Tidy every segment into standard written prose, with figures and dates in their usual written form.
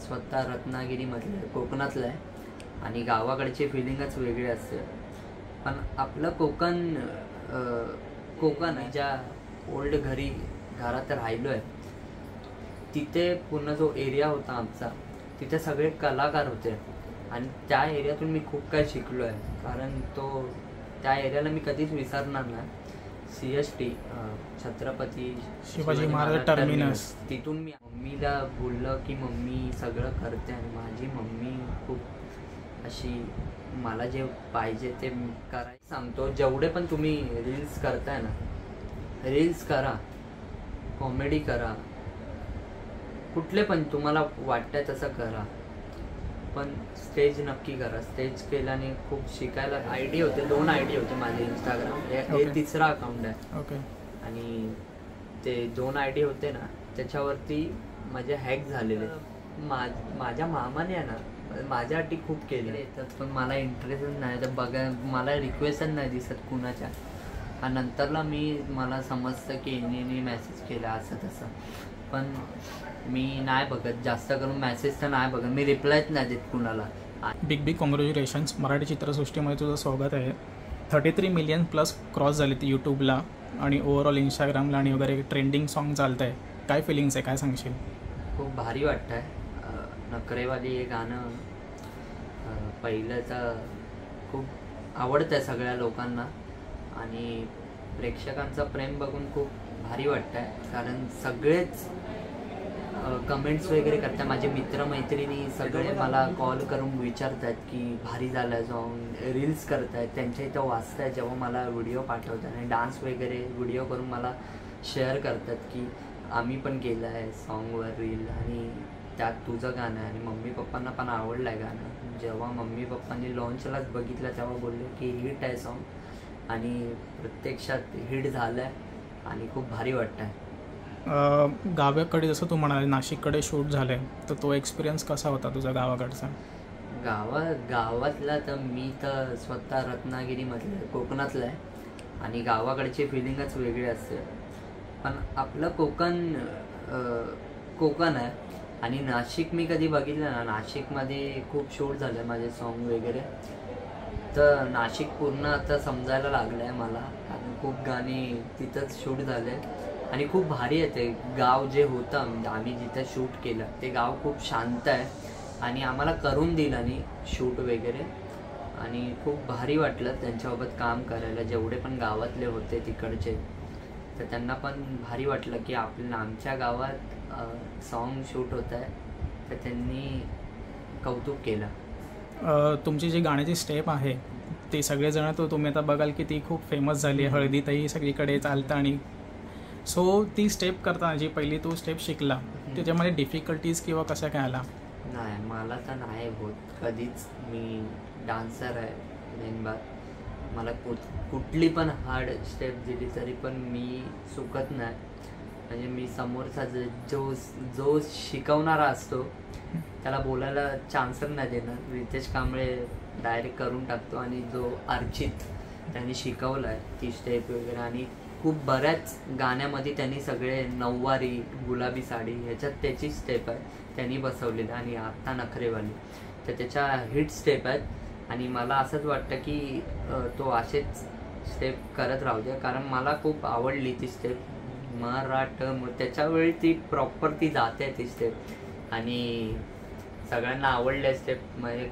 स्वतः रत्नागिरीमधलं आहे, कोकणातलं आहे आणि गावाकडची फिलिंगच वेगळी असते. पण आपलं कोकण आहे. ज्या ओल्ड घरात राहिलो आहे तिथे पूर्ण जो एरिया होता आमचा, तिथे सगळे कलाकार होते आणि त्या एरियातून मी खूप काही शिकलो आहे. कारण त्या एरियाला मी कधीच विसरणार नाही. CST Chhatrapati Shivaji Maharaj terminus. तिथून मी मम्मीला बोललं की मम्मी सगळं करते आणि माझी मम्मी खूप अशी मला जे पाहिजे ते करायला सांगतो. जेवढे पण तुम्ही रील्स करताय ना, रील्स करा, कॉमेडी करा, कुठले पण तुम्हाला वाटतंय तसं करा, पण स्टेज नक्की करा. स्टेज केल्याने खूप शिकायला. आयडी होते, 2 आयडी होते माझे इंस्टाग्राम. हे तिसरा अकाउंट आहे. आणि ते 2 आयडी होते ना, त्याच्यावरती माझे हॅक झालेले. माझ्या मामाने आहे ना माझ्यासाठी खूप केले येतात, पण मला इंटरेस्टच नाही. तर मला रिक्वेस्टच नाही दिसत कुणाच्या. आणि नंतरला मला समजतं की हिने मेसेज केला असं तसं, पण मी नाही बघत. जास्त करून मेसेज तर नाही बघत, मी रिप्लायच नाही देत कुणाला. Big congratulations. मराठी चित्रसृष्टीमध्ये तुझं स्वागत आहे. 33 मिलियन प्लस क्रॉस झाले ती यूट्यूबला आणि ओव्हरऑल इंस्टाग्रामला आणि वगैरे ट्रेंडिंग सॉन्ग चालत आहे. काय फिलिंग्स आहे, काय सांगशील? खूप भारी वाटतं आहे. नखरेवाली हे गाणं पहिलंचं खूप आवडतं आहे सगळ्या लोकांना आणि प्रेक्षकांचं प्रेम बघून खूप भारी वाटतं आहे. कारण सगळेच कमेंट्स वगैरे करतात. माझे मित्रमैत्रिणी सगळे मला कॉल करून विचारत आहेत की भारी झालं आहे सॉन्ग. रील्स करत आहेत, त्यांच्या इथं वाचत आहेत जेव्हा मला व्हिडिओ पाठवतात आणि डान्स वगैरे व्हिडिओ करून मला शेअर करतात की आम्ही पण केलं आहे सॉन्गवर रील आणि त्यात तुझं गाणं आहे. आणि मम्मी पप्पांना पण आवडलं आहे गाणं. जेव्हा मम्मी पप्पांनी लॉन्चलाच बघितलं तेव्हा बोलले की हिट आहे सॉन्ग आणि प्रत्यक्षात हिट झालं आहे आणि खूप भारी वाटतं आहे. गावाकडे जसं तू म्हणाले नाशिककडे शूट झालं आहे, तर तो एक्सपिरियन्स कसा होता तुझा गावाकडचा? गावातला तर मी तर स्वतः रत्नागिरीमधलं आहे, कोकणातलं आहे आणि गावाकडची फिलिंगच वेगळी असते. पण आपलं कोकण आहे. आणि नाशिक मी कधी बघितलं ना, नाशिकमध्ये खूप शूट झालं माझे सॉन्ग वगैरे. तर नाशिक पूर्ण आता समजायला लागलं आहे मला, कारण खूप गाणी तिथंच शूट झाले आणि खूप भारी आहे ते गाव. जे होतं आम्ही जिथं शूट केलं ते गाव खूप शांत आहे आणि आम्हाला करून दिलं आणि शूट वगैरे आणि खूप भारी वाटलं त्यांच्यासोबत काम करायला. जेवढे पण गावातले होते तिकडचे, तर त्यांना पण भारी वाटलं की आमच्या गावात सॉन्ग शूट होत आहे, तर त्यांनी कौतुक केलं. तुमची जी गाण्याची स्टेप आहे ते सगळेजण तुम्ही आता बघाल की ती खूप फेमस झाली आहे. हळदीतही सगळीकडे चालतं. आणि सो ती स्टेप करताना जी पहिली तू स्टेप शिकला त्याच्यामध्ये डिफिकल्टीज किंवा कशा काय आला? नाही, मला तर नाही होत कधीच. मी डान्सर आहे मेन बात. मला कुठली पण हार्ड स्टेप दिली तरी पण मी चुकत नाही. म्हणजे मी समोरचा जो शिकवणारा असतो त्याला बोलायला चान्सच नाही देणार. रितेश कांबळे डायरेक्ट करून टाकतो. आणि जो अर्चित त्यांनी शिकवलं आहे ती स्टेप वगैरे, आणि खूप बऱ्याच गाण्यामध्ये त्यांनी सगळे नऊवारी गुलाबी साडी ह्याच्यात त्याची स्टेप आहे त्यांनी बसवलेलं. आणि आत्ता नखरेवाली तर त्याच्या हिट स्टेप आहेत. आणि मला असंच वाटतं की तो असेच स्टेप करत राहू द्या, कारण मला खूप आवडली ती स्टेप. त्याच्यावेळी ती प्रॉपर ती जाते ती स्टेप आणि सगळ्यांना आवडले स्टेप. म्हणजे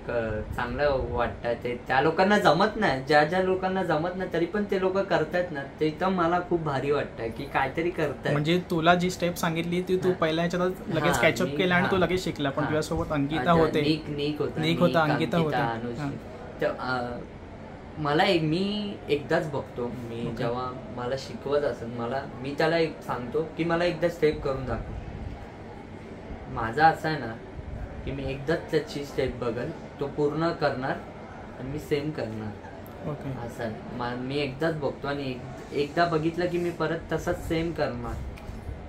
चांगलं वाटतं ते. त्या लोकांना जमत नाही, ज्या लोकांना जमत नाही तरी पण ते लोक करतात ना, ते तर मला खूप भारी वाटतं की काहीतरी करतात. म्हणजे तुला जी स्टेप सांगितली ती तू पहिल्या ह्याच्यात लगेच कॅचअप केला आणि तू लगेच शिकला. पण तुझ्यासोबत अंकिता होते, निक होता, अंकिता होता. मी एकदाच बघतो. मी जेव्हा मला शिकवत असेल मी त्याला एक सांगतो की मला एकदा स्टेप करून दाखव. माझा असं आहे ना की मी एकदाच त्याची स्टेप बघल, तो पूर्ण करणार आणि मी सेम करणार. असं आहे. मी एकदाच बघतो आणि एकदा बघितलं की मी परत तसंच सेम करणार.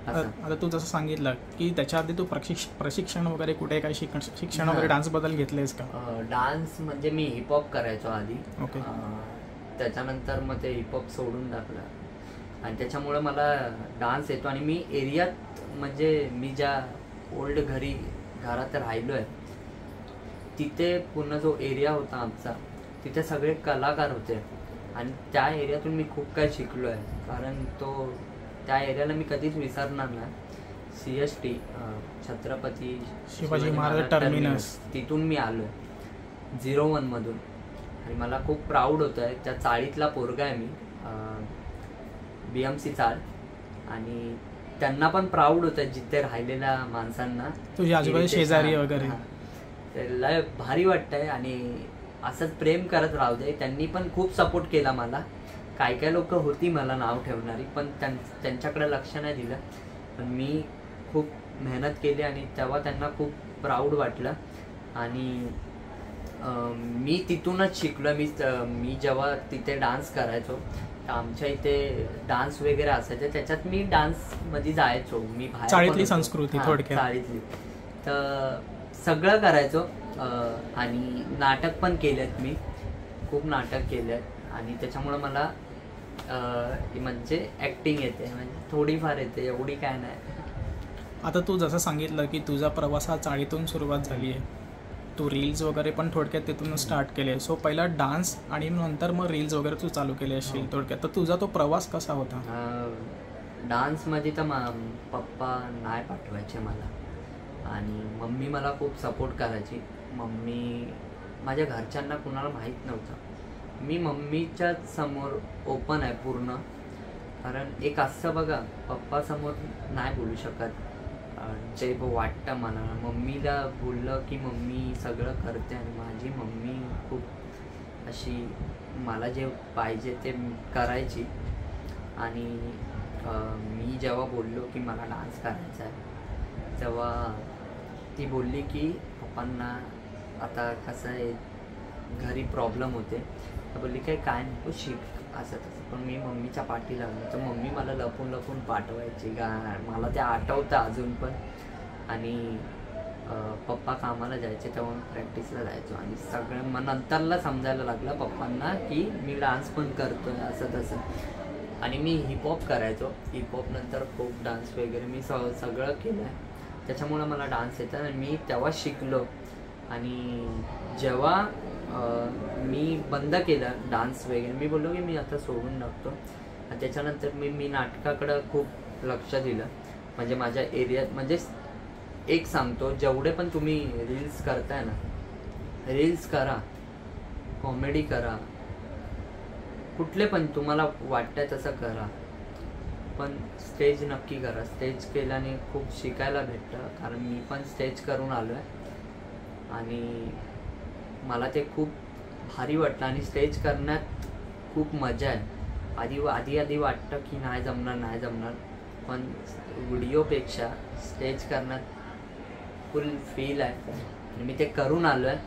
आता तू जसं सांगितलं की त्याच्या आधी तू प्रशिक्षण वगैरे कुठे काही शिक्षण वगैरे डान्स बद्दल घेतलेस का? डान्स म्हणजे मी हिपहॉप करायचो आधी. त्याच्यानंतर मग ते हिपहॉप सोडून टाकलं आणि त्याच्यामुळे मला डान्स येतो. आणि मी एरियात म्हणजे मी ज्या ओल्ड घरात राहिलो आहे तिथे पूर्ण जो एरिया होता आमचा तिथे सगळे कलाकार होते आणि त्या एरियातून मी खूप काही शिकलो आहे. कारण त्या एरियाला मी कधीच विसरणार नाही. CST छत्रपती शिवाजी महाराज टर्मिनस तिथून मी आलो आहे 01 मधून आणि मला खूप प्राऊड होतं आहे. त्या चाळीतला पोरगा आहे मी, BMC चाळ. आणि त्यांना पण प्राऊड होतं जिथे राहिलेल्या माणसांना, तुझ्या आजूबाजू शेजारी वगैरे. त्याला भारी वाटतंय आणि असंच प्रेम करत राहू दे. त्यांनी पण खूप सपोर्ट केला मला. काय लोक होती मला नाव ठेवणारी पण त्यांच्याकडे लक्ष नाही दिलं. पण मी खूप मेहनत केली आणि तेव्हा त्यांना खूप प्राऊड वाटलं. आणि मी तिथूनच शिकलो. मी जेव्हा तिथे डान्स करायचो तर आमच्या इथे डान्स वगैरे असायचे, त्याच्यात मी डान्समध्ये जायचो. मी बाहेर चाळीतली संस्कृती थोडक्यात चाळीतली तर सगळं करायचो. आणि नाटक पण केलेत मी, खूप नाटक केलेत आणि त्याच्यामुळं मला म्हणजे ॲक्टिंग येते, म्हणजे थोडीफार येते, एवढी काय नाही. आता तू जसं सांगितलं की तुझा प्रवास हा चाळीतून सुरुवात झाली आहे, तू रील्स वगैरे पण थोडक्यात तिथून स्टार्ट केले. सो पहिला डान्स आणि नंतर मग रील्स वगैरे तू चालू केले असशील थोडक्यात. तर तुझा तो प्रवास कसा होता? डान्समध्ये तर पप्पा नाही पाठवायचे मला आणि मम्मी मला खूप सपोर्ट करायची. मम्मी माझ्या घरच्यांना कुणाला माहीत नव्हतं. मी मम्मीच्या समोर ओपन आहे पूर्ण. कारण एक असं बघा, पप्पासमोर नाही बोलू शकत जे वाटतं मला. मम्मीला बोललं की मम्मी सगळं करते आणि माझी मम्मी खूप अशी मला जे पाहिजे ते करायची. आणि मी जेव्हा बोललो की मला डान्स करायचा आहे तेव्हा ती बोलली की पप्पांना आता कसं आहे घरी प्रॉब्लेम होते, तर बोलली काय नको शिक असं तसं. पण मी मम्मीच्या पाठी लागलो तर मम्मी मला लपून लपून पाठवायची मला ते आठवतं अजून पण. आणि पप्पा कामाला जायचे तेव्हा प्रॅक्टिसला जायचो आणि सगळं मग नंतरला समजायला लागलं पप्पांना की मी डान्स पण करतोय असं तसं. आणि मी हिपहॉप करायचो. हिपहॉप नंतर फोक डान्स वगैरे मी सगळं केलं आहे. त्याच्यामुळं मला डान्स येतं आणि मी तेव्हा शिकलो. आणि जेव्हा मी बंद केलं डान्स वगैरे, मी बोललो की मी आता सोडून टाकतो. आणि त्याच्यानंतर मी नाटकाकडं खूप लक्ष दिलं. म्हणजे माझ्या एरियात म्हणजे एक सांगतो, जेवढे पण तुम्ही रील्स करताय ना, रील्स करा, कॉमेडी करा, कुठले पण तुम्हाला वाटतंय तसं करा, पण स्टेज नक्की करा. स्टेज केल्याने खूप शिकायला भेटतं. कारण मी पण स्टेज करून आलो आहे आणि मला ते खूप भारी वाटलं. आणि स्टेज करण्यात खूप मजा आहे. आधी वाटतं की नाही जमणार, पण व्हिडिओपेक्षा स्टेज करण्यात फुल फील आहे. आणि मी ते करून आलो आहे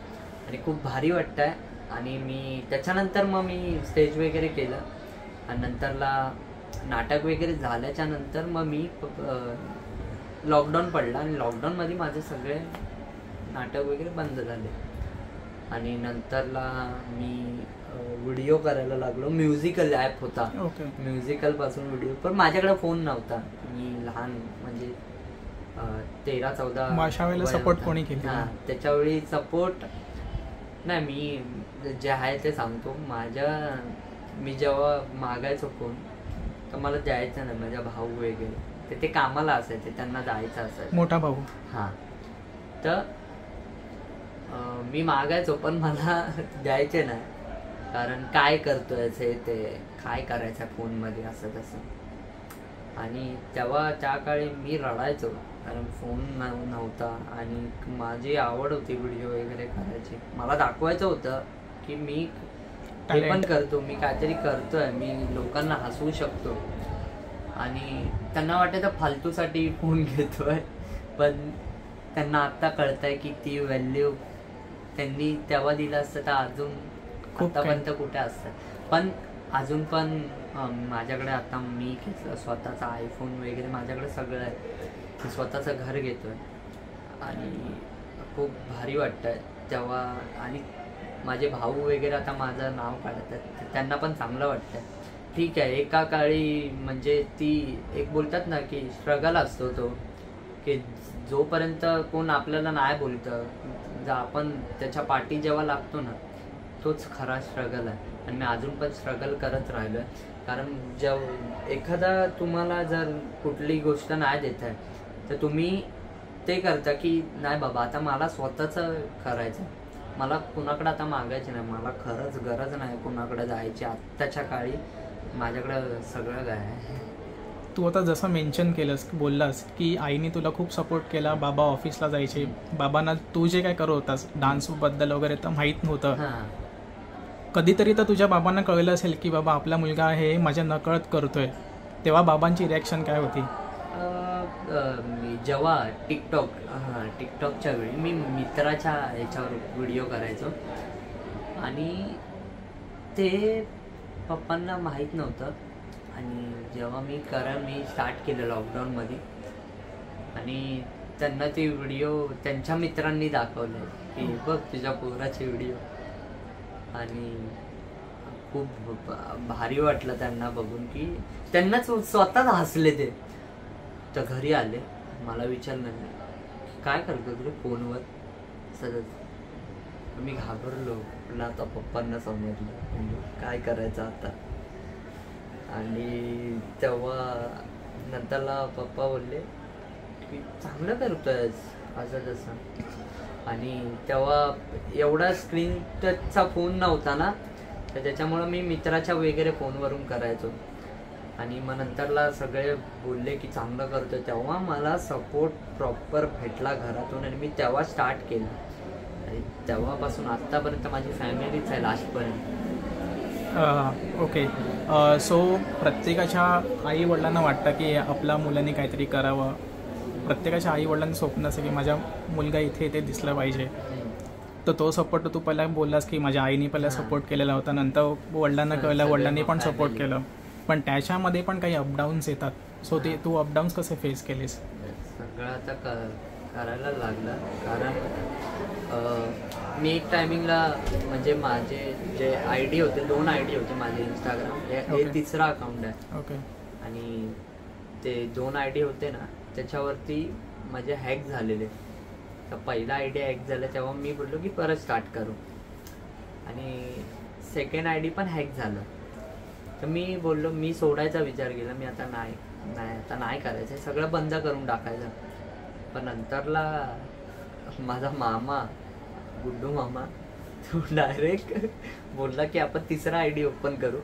आणि खूप भारी वाटतं आहे. आणि मी त्याच्यानंतर मग मी स्टेज वगैरे केलं आणि नंतरला नाटक वगैरे झाल्याच्या नंतर मग मी लॉकडाऊन पडला आणि लॉकडाऊनमध्ये माझे सगळे नाटक वगैरे बंद झाले. आणि नंतरला मी व्हिडिओ करायला लागलो. म्युझिकल ॲप होता, म्युझिकलपासून व्हिडिओ. पण माझ्याकडे फोन नव्हता, मी लहान म्हणजे 13-14 सपोर्ट कोणी केलं? हां, त्याच्यावेळी सपोर्ट नाही. मी जे आहे ते सांगतो. मी जेव्हा मागायचो फोन तर मला द्यायचं नाही. माझ्या भाऊ वगैरे ते कामाला असायचे, त्यांना जायचं असायचं. मोठा भाऊ. हां, तर मी मागायचो पण मला द्यायचे नाही. कारण काय करतोय ते काय करायचं फोनमध्ये असं तसं. आणि तेव्हा त्या काळी मी रडायचो कारण फोन नव्हता. आणि माझी आवड होती व्हिडिओ वगैरे करायची. मला दाखवायचं होतं की मी हे पण करतो, मी काहीतरी करतोय, मी लोकांना हसवू शकतो. आणि त्यांना वाटायचं फालतूसाठी फोन घेतोय. पण त्यांना आत्ता कळतंय की ती व्हॅल्यू त्यांनी तेव्हा दिलं असतं तर अजून आतापर्यंत कुठे असतं. पण अजून पण माझ्याकडे आता मी घेतलं स्वतःचा आयफोन वगैरे, माझ्याकडे सगळं आहे. मी स्वतःचं घर घेतोय आणि खूप भारी वाटतंय तेव्हा. आणि माझे भाऊ वगैरे आता माझं नाव काढत आहेत, त्यांना पण चांगलं वाटतंय. ठीक आहे, एका काळी म्हणजे ती एक बोलतात ना की स्ट्रगल असतो तो, की जोपर्यंत कोण आपल्याला नाही बोलतं, जर आपण त्याच्या पाठी जेव्हा लागतो ना, तोच खरा स्ट्रगल आहे. आणि मी अजून पण स्ट्रगल करत राहिलो आहे. कारण एखादा तुम्हाला जर कुठली गोष्ट नाही देत आहे, तर तुम्ही ते करता की नाही बाबा आता मला स्वतःचं करायचं, मला कुणाकडे आता मागायचं नाही, मला खरंच गरज नाही कुणाकडे जायची. आत्ताच्या काळी माझ्याकडं सगळं काय आहे. तू आता जसं मेन्शन केलंस, बोललास की आईने तुला खूप सपोर्ट केला, बाबा ऑफिसला जायचे, बाबांना तू जे काय करत होतास डान्सबद्दल वगैरे तर माहीत नव्हतं. हां, कधीतरी तर तुझ्या बाबांना कळलं असेल की बाबा आपला मुलगा हे माझ्या नकळत करतोय, तेव्हा बाबांची रिॲक्शन काय होती? मी जेव्हा टिकटॉकच्या वेळी मी मित्राच्या ह्याच्यावर व्हिडिओ करायचो आणि ते पप्पांना माहीत नव्हतं. आणि जेव्हा मी स्टार्ट केलं लॉकडाऊनमध्ये आणि त्यांना ते व्हिडिओ त्यांच्या मित्रांनी दाखवले की बघ तुझ्या पोराचे व्हिडिओ, आणि खूप भारी वाटलं त्यांना बघून की त्यांनाच स्वतःच हसले ते. तर घरी आले, मला विचारलं नाही काय करतो तुला फोनवर सगळं. मी घाबरलो, पण आता पप्पांना समजलं म्हणजे काय करायचं आता. आणि तेव्हा नंतरला पप्पा बोलले की चांगलं करतोयस असं तसं. आणि तेव्हा एवढा स्क्रीन टचचा फोन नव्हता ना, तर त्याच्यामुळं मी मित्राच्या वगैरे फोनवरून करायचो. आणि मग नंतरला सगळे बोलले की चांगलं करतोय, तेव्हा मला सपोर्ट प्रॉपर भेटला घरातून आणि मी तेव्हा स्टार्ट केलं. आणि तेव्हापासून आत्तापर्यंत माझी फॅमिलीच आहे लास्टपर्यंत. ओके. सो प्रत्येकाच्या आईवडिलांना वाटतं की आपल्या मुलांनी काहीतरी करावं, प्रत्येकाच्या आईवडिलांचं स्वप्न असं की माझा मुलगा इथे इथे दिसला पाहिजे. तर तो सपोर्ट तू पहिला बोललास की माझ्या आईने पहिला सपोर्ट केलेला होता, नंतर वडिलांना कळलं, वडिलांनी पण सपोर्ट केलं, पण त्याच्यामध्ये पण काही अपडाऊन्स येतात. सो ते तू अपडाऊन्स कसे फेस केलेस? सगळं आता करायला लागलं. कारण मी एक टायमिंगला म्हणजे माझे जे ID होते, 2 ID होते माझे इंस्टाग्राम, हे तिसरा अकाउंट आहे. ओके. आणि ते 2 ID होते ना, त्याच्यावरती माझे हॅक झालेले. तर पहिला ID हॅक झाला तेव्हा मी बोललो की परत स्टार्ट करू, आणि सेकंड ID पण हॅक झालं. तर मी बोललो मी सोडायचा विचार केला, मी आता नाही करायचं, सगळं बंद करून टाकायचं. पण नंतरला माझा मामा, गुड्डू मामा, तो डायरेक्ट बोलला की आपण तिसरा ID ओपन करू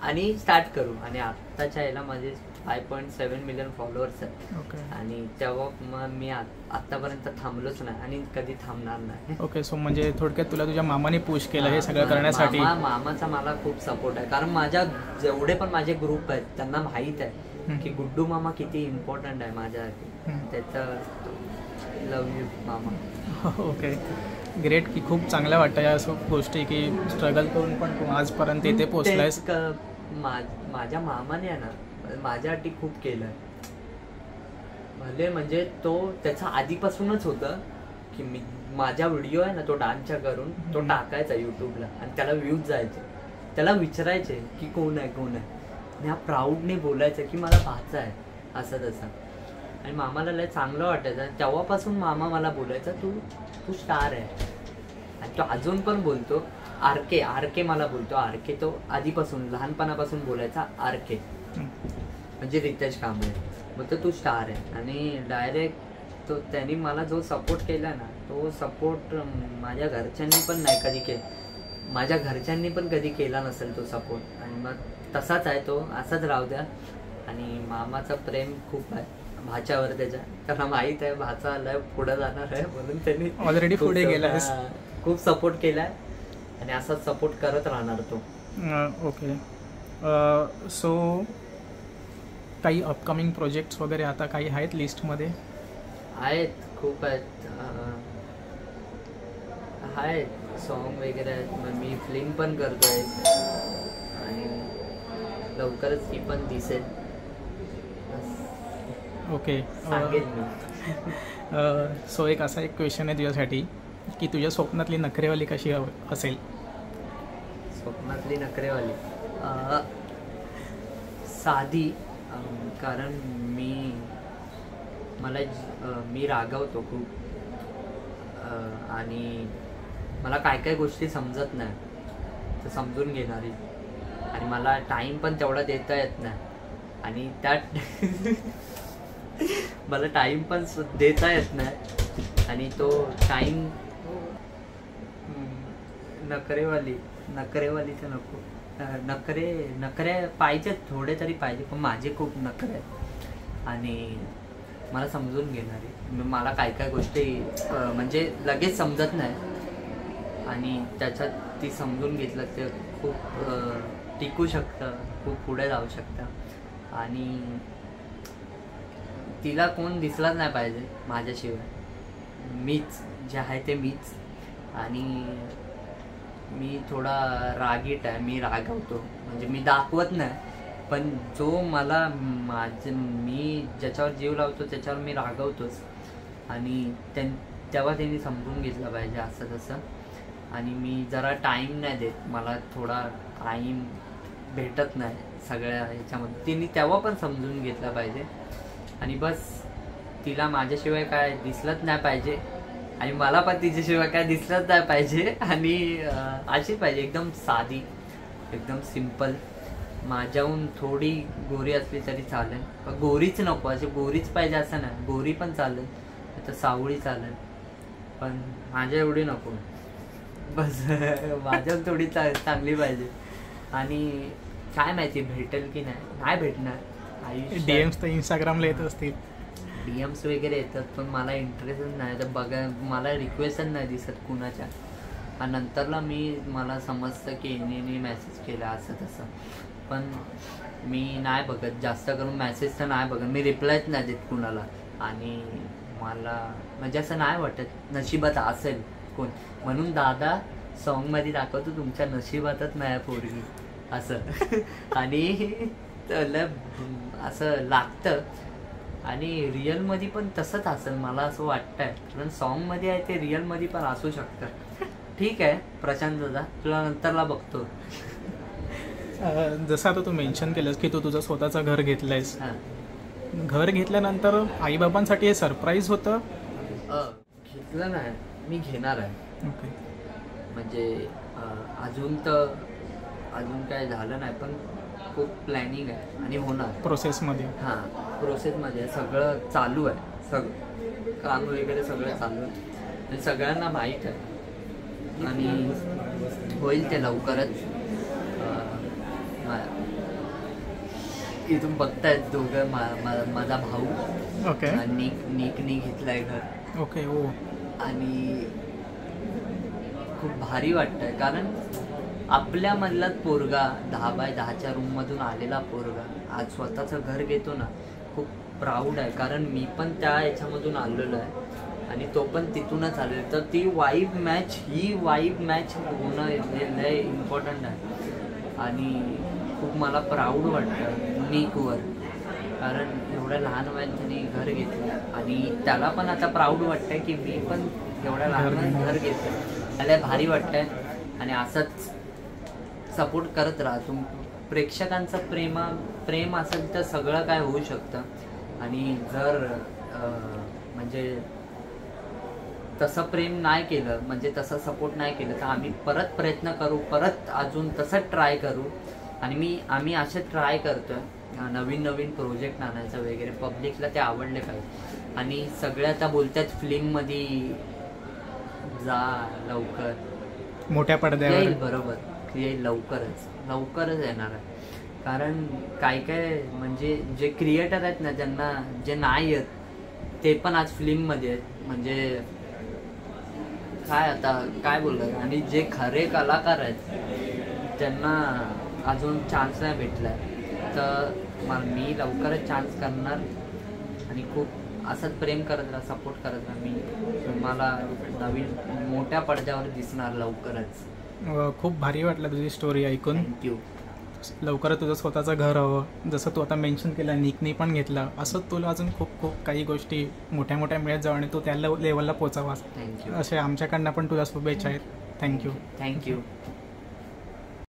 आणि स्टार्ट करू. आणि आत्ताच्या याला माझे 5.7 मिलियन फॉलोअर्स आहेत. ओके. आणि तेव्हा मग मी आत्तापर्यंत थांबलोच नाही आणि कधी थांबणार नाही. ओके. सो म्हणजे थोडक्यात तुला तुझ्या मामाने पुश केलं हे सगळं करण्यासाठी? मामाचा मला खूप सपोर्ट आहे. कारण माझ्या जेवढे पण माझे ग्रुप आहेत त्यांना माहीत आहे की गुड्डू मामा किती इम्पॉर्टंट आहे माझ्यासाठी. त्याचं लव्ह यू मामा. Okay, great. की खूप चांगलं वाटतं या गोष्टी की स्ट्रगल करून पण तू आजपर्यंत इथे पोहोचलायस. माझ्या मामाने आहे ना माझ्यासाठी खूप केलं. भले म्हणजे तो त्याचा आधीपासूनच होतं की मी माझा व्हिडिओ आहे ना तो डान्सच्या करून तो टाकायचा यूट्यूबला आणि त्याला व्ह्यूज जायचे. त्याला विचारायचे की कोण आहे आणि हा प्राऊडने बोलायचं की मला भाचा आहे असं तसं. आणि मामाला लय चांगलं वाटायचं. तेव्हापासून मामा मला बोलायचा तू स्टार आहे. आणि तो अजून पण बोलतो. आरके मला बोलतो आरके. तो आधीपासून लहानपणापासून बोलायचा आरके म्हणजे रितेश कांबळे. मग तू स्टार आहे. आणि डायरेक्ट तो त्यांनी मला जो सपोर्ट केला ना तो सपोर्ट माझ्या घरच्यांनी पण नाही कधी केला. माझ्या घरच्यांनी पण कधी केला नसेल तो सपोर्ट. आणि मग तसाच आहे तो, असाच राहू द्या. आणि मामाचं प्रेम खूप आहे भाच्यावर त्याच्या. त्यांना माहीत आहे भाचा आलाय पुढे जाणार आहे म्हणून त्यांनी ऑलरेडी पुढे गेला, खूप सपोर्ट केलाय आणि असाच सपोर्ट करत राहणार तो. ओके. सो काही अपकमिंग प्रोजेक्ट्स वगैरे आता काही आहेत लिस्टमध्ये? आहेत, खूप आहेत. सॉन्ग वगैरे आहेत. मग मी फिल्म पण करतोय आणि लवकरच ती पण दिसेल. ओके. सांगेल मी. सो एक क्वेश्चन आहे तुझ्यासाठी की तुझ्या स्वप्नातली नखरेवाली कशी असेल? स्वप्नातली नखरेवाली साधी. कारण मी रागवतो खूप, आणि मला काय काय गोष्टी समजत नाही तर समजून घेणारी, आणि मला टाईम पण तेवढा देता येत नाही, आणि त्यात मला टाईम पण देता येत नाही, आणि तो टाईम नखरेवालीचं नको, नखरे पाहिजेत, थोडे तरी पाहिजे, पण माझे खूप नखरे आहेत आणि मला समजून घेणारी. मला काय काय गोष्टी म्हणजे लगेच समजत नाही, आणि त्याच्यात ती समजून घेतलं ते खूप टिकू शकतं, खूप पुढे जाऊ शकतं, आणि तिला कोण दिसलाच नाही पाहिजे माझ्याशिवाय, मीच जे आहे ते मीच. आणि मी थोडा रागीट आहे, मी रागवतो, म्हणजे मी दाखवत नाही, पण जो मला मी ज्याच्यावर जीव लावतो त्याच्यावर मी रागवतोच, आणि तेव्हा त्यांनी समजून घेतलं पाहिजे असं तसं. आणि मी जरा टाईम नाही देत, मला थोडा टाईम भेटत नाही सगळ्या ह्याच्यामध्ये, तिने तेव्हा पण समजून घेतलं पाहिजे. आणि बस तिला माझ्याशिवाय काय दिसलंच नाही पाहिजे, आणि मला पण तिच्याशिवाय काय दिसलंच नाही पाहिजे, आणि अशी पाहिजे एकदम साधी, एकदम सिम्पल. माझ्याहून थोडी गोरी असली तरी चालेल, पण गोरीच नको, अशी गोरीच पाहिजे असं नाही, गोरी पण चालेल, तर सावळी चालेल, पण माझ्या एवढी नको, बस माझ्या थोडी चांगली पाहिजे. आणि काय माहिती भेटेल की नाही भेटणार आयुष्यात. DMs तर इंस्टाग्रामला येत असतील, DMs वगैरे येतात, पण मला इंटरेस्टच नाही तर मला रिक्वेस्टच नाही दिसत कुणाच्या, आणि नंतरला मला समजतं की यांनी मेसेज केला असं तसं, पण मी नाही बघत, जास्त करून मेसेज तर नाही बघत, मी रिप्लायच नाही देत कुणाला. आणि मला म्हणजे असं नाही वाटत नशिबात असेल कोण, म्हणून दादा सॉन्गमध्ये दाखवतो तुमच्या नशिबातच नाही पोरगी असं. आणि असं लागतं, आणि रिअलमध्ये पण तसंच असेल मला असं वाटतंय, कारण सॉन्गमध्ये आहे ते रिअलमध्ये पण असू शकतं. ठीक आहे प्रशांत दादा, तुला नंतरला बघतो. जसं आता तू मेन्शन केलंस की तू तुझं स्वतःचं घर घेतलंयस, घर घेतल्यानंतर आईबाबांसाठी हे सरप्राईज होतं? घेतलं नाही, मी घेणार आहे. ओके. म्हणजे अजून काय झालं नाही, पण खूप प्लॅनिंग आहे आणि होणार प्रोसेसमध्ये. हां, प्रोसेसमध्ये सगळं चालू आहे, काम वगैरे सगळं चालू आहे, आणि सगळ्यांना माहीत आहे, आणि होईल ते लवकरच. इथून बघतायत दोघं, माझा भाऊ. ओके. निकनी घेतलाय घर. ओके. हो. आणि खूप भारी वाटतंय, कारण आपल्यामधलाच पोरगा 10x10च्या रूममधून आलेला पोरगा आज स्वतःचं घर घेतो ना, खूप प्राऊड आहे, कारण मी पण त्या ह्याच्यामधून आलेलो आहे, आणि तो पण तिथूनच आलेला. तर ती वाईब मॅच होणं लय इम्पॉर्टंट आहे, आणि खूप मला प्राऊड वाटतं निकवर, कारण एवढ्या लहान वयात त्यांनी घर घेतलं, आणि त्याला पण आता प्राऊड वाटतंय की मी पण एवढ्या लहान वयात घर घेतलं. त्याला भारी वाटतंय, आणि असंच सपोर्ट करत राहा. प्रेक्षकांचं प्रेम असेल तर सगळं काय होऊ शकतं, आणि जर म्हणजे तसं प्रेम नाही केलं, म्हणजे तसं सपोर्ट नाही केलं, तर आम्ही परत प्रयत्न करू, परत अजून तसंच ट्राय करू. आणि आम्ही असे ट्राय करतोय नवीन प्रोजेक्ट आणायचं वगैरे, पब्लिकला ते आवडले पाहिजे. आणि सगळे आता बोलतात फिल्ममध्ये जा लवकर, मोठ्या पडद्यावर येईल, बरोबर येईल, लवकरच येणार आहे. कारण काय म्हणजे जे क्रिएटर आहेत ना, ज्यांना जे नाही आहेत ते पण आज फिल्ममध्ये आहेत, म्हणजे काय बोलतात. आणि जे खरे कलाकार आहेत त्यांना अजून चान्स नाही भेटलाय, तर मी लवकरच चान्स करणार, आणि खूप असंच प्रेम करत राहा, सपोर्ट करत राहा. मी तुम्हाला नवीन मोठ्या पडद्यावर दिसणार लवकरच. खूप भारी वाटलं तुझी स्टोरी ऐकून. थँक्यू. लवकरच तुझं स्वतःचं घर हवं, जसं तू आता मेन्शन केलं निकनी पण घेतलं, असंच तुला अजून खूप काही गोष्टी मोठ्या मिळत जावं, आणि तू त्या लेवलला पोचावास. थँक्यू. असे आमच्याकडनं पण तुला शुभेच्छा आहेत. थँक्यू.